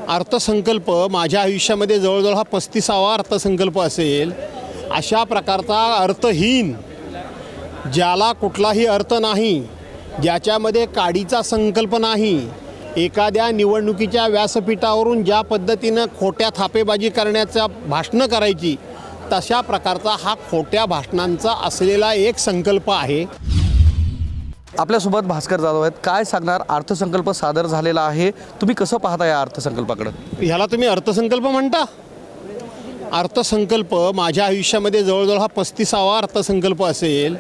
अर्थसंकल्प माझ्या आयुष्यामध्ये जवळजवळ हा 35वा अर्थसंकल्प असेल। अशा प्रकारचा अर्थहीन, ज्याला कुठलाही अर्थ नाही, ज्याच्यामध्ये काडीचा संकल्प नाही, एखाद्या निवडणुकीच्या व्यासपीठावरून ज्या पद्धतीनं खोट्या थापेबाजी करण्याचा भाषणं करायची, तशा प्रकारचा हा खोट्या भाषणांचा असलेला एक संकल्प आहे। आपल्यासोबत भास्कर जाधव आहेत। काय सांगणार? अर्थसंकल्प सादर झालेला आहे, तुम्ही कसं पाहता या अर्थसंकल्पाकडे? ह्याला तुम्ही अर्थसंकल्प म्हणता? अर्थसंकल्प माझ्या आयुष्यामध्ये जवळजवळ हा 35वा अर्थसंकल्प असेल।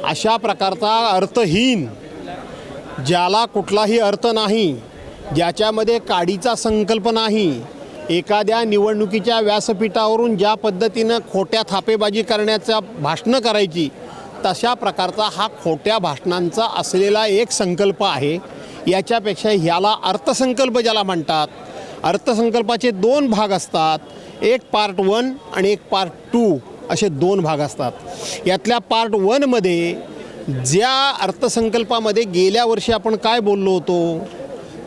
अशा प्रकारचा अर्थहीन, ज्याला कुठलाही अर्थ नाही, ज्याच्यामध्ये काडीचा संकल्प नाही, एखाद्या निवडणुकीच्या व्यासपीठावरून ज्या पद्धतीनं खोट्या थापेबाजी करण्याचा भाषणं करायची, तशा प्रकारचा हा खोट्या भाषणांचा असलेला एक संकल्प आहे। याच्यापेक्षा ह्याला अर्थसंकल्प ज्याला म्हणतात, अर्थसंकल्पाचे 2 भाग असतात, एक पार्ट 1 आणि एक पार्ट 2 असे 2 भाग असतात। यातल्या पार्ट 1 मध्ये ज्या अर्थसंकल्पामध्ये गेल्या वर्षी आपण काय बोललो होतो,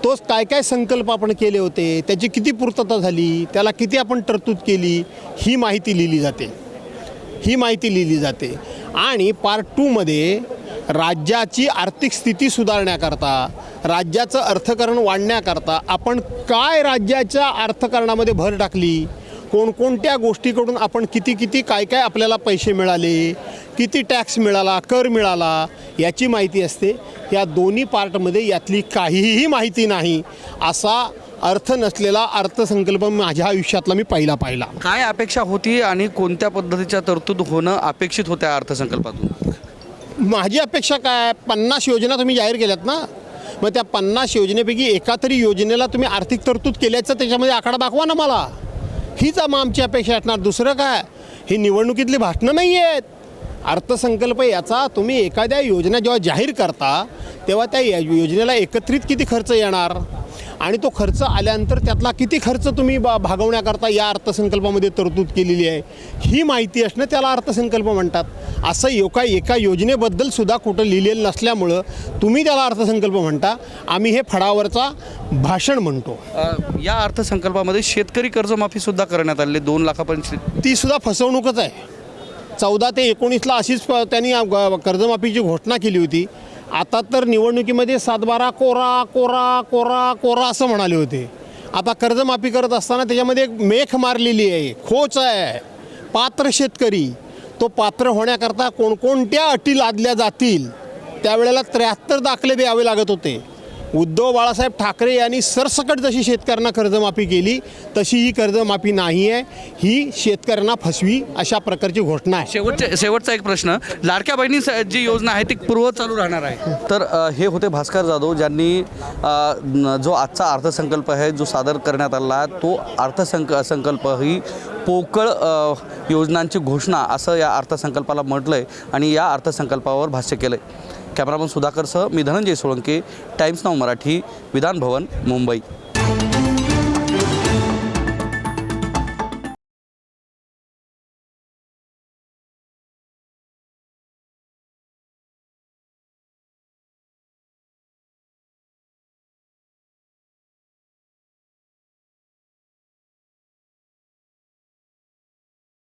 तोच काय काय संकल्प आपण केले होते, त्याची किती पूर्तता झाली, त्याला किती आपण तरतूद केली, ही माहिती लिहिली जाते। आणि पार्ट 2 मध्ये राज्याची आर्थिक स्थिती सुधारण्याकरता, राज्याचं अर्थकरण वाढण्याकरता आपण काय राज्याच्या अर्थकरणामध्ये भर टाकली, कोणकोणत्या गोष्टीकडून आपण किती काय आपल्याला पैसे मिळाले, किती टॅक्स मिळाला, कर मिळाला, याची माहिती असते। या दोन्ही पार्टमध्ये यातली काहीही माहिती नाही, असा अर्थ नसलेला अर्थसंकल्प माझ्या आयुष्यातला मी पाहिला। काय अपेक्षा होती आणि कोणत्या पद्धतीच्या तरतूद होणं अपेक्षित होत्या अर्थसंकल्पातून? माझी अपेक्षा काय, 50 योजना तुम्ही जाहीर केल्यात ना, मग त्या 50 योजनेपैकी एका तरी योजनेला तुम्ही आर्थिक तरतूद केल्याचं त्याच्यामध्ये आकडा दाखवा ना मला। हीच आमची अपेक्षा असणार, दुसरं काय? ही निवडणुकीतली भाषणं नाही आहेत। अर्थसंकल्प याचा तुम्ही एखाद्या योजना जेव्हा जाहीर करता, तेव्हा त्या योजनेला एकत्रित किती खर्च येणार आणि तो खर्च आल्यानंतर त्यातला किती खर्च तुम्ही भागवण्याकरता या अर्थसंकल्पामध्ये तरतूद केलेली आहे, ही माहिती असणं त्याला अर्थसंकल्प म्हणतात। असं एका योजनेबद्दल सुद्धा कुठं लिहिलेलं नसल्यामुळं तुम्ही त्याला अर्थसंकल्प म्हणता, आम्ही हे फळावरचा भाषण म्हणतो। या अर्थसंकल्पामध्ये शेतकरी कर्जमाफीसुद्धा करण्यात आली 2 लाखापर्यंत, ती सुद्धा फसवणूकच आहे। 14 ते 19ला अशीच त्यांनी कर्जमाफीची घोषणा केली होती। आता तर निवडणुकीमध्ये 7-12 कोरा असं म्हणाले होते। आता कर्जमाफी करत असताना त्याच्यामध्ये एक मेख मारलेली आहे, खोच आहे। पात्र शेतकरी, तो पात्र होण्याकरता कोणकोणत्या अटी लादल्या जातील, त्यावेळेला 73 दाखले द्यावे लागत होते। उद्धव बाळासाहेब ठाकरे यांनी सरसकट जशी शेतकऱ्यांना कर्जमाफी केली, तशी ही कर्जमाफी नाही आहे, ही शेतकऱ्यांना फसवी अशा प्रकारची घोषणा आहे। शेवटचा एक प्रश्न, लाडक्या बहिणी जी योजना आहे ती पूर्व चालू राहणार आहे? तर हे होते भास्कर जाधव, ज्यांनी जो आजचा अर्थसंकल्प आहे जो सादर करण्यात आला, तो अर्थसंकल्प ही पोकळ योजनांची घोषणा असं या अर्थसंकल्पाला म्हटलं आहे आणि या अर्थसंकल्पावर भाष्य केलं आहे। कॅमेरामन सुधाकरसह मी धनंजय सोळंके, टाइम्स नाऊ मराठी, विधान भवन, मुंबई।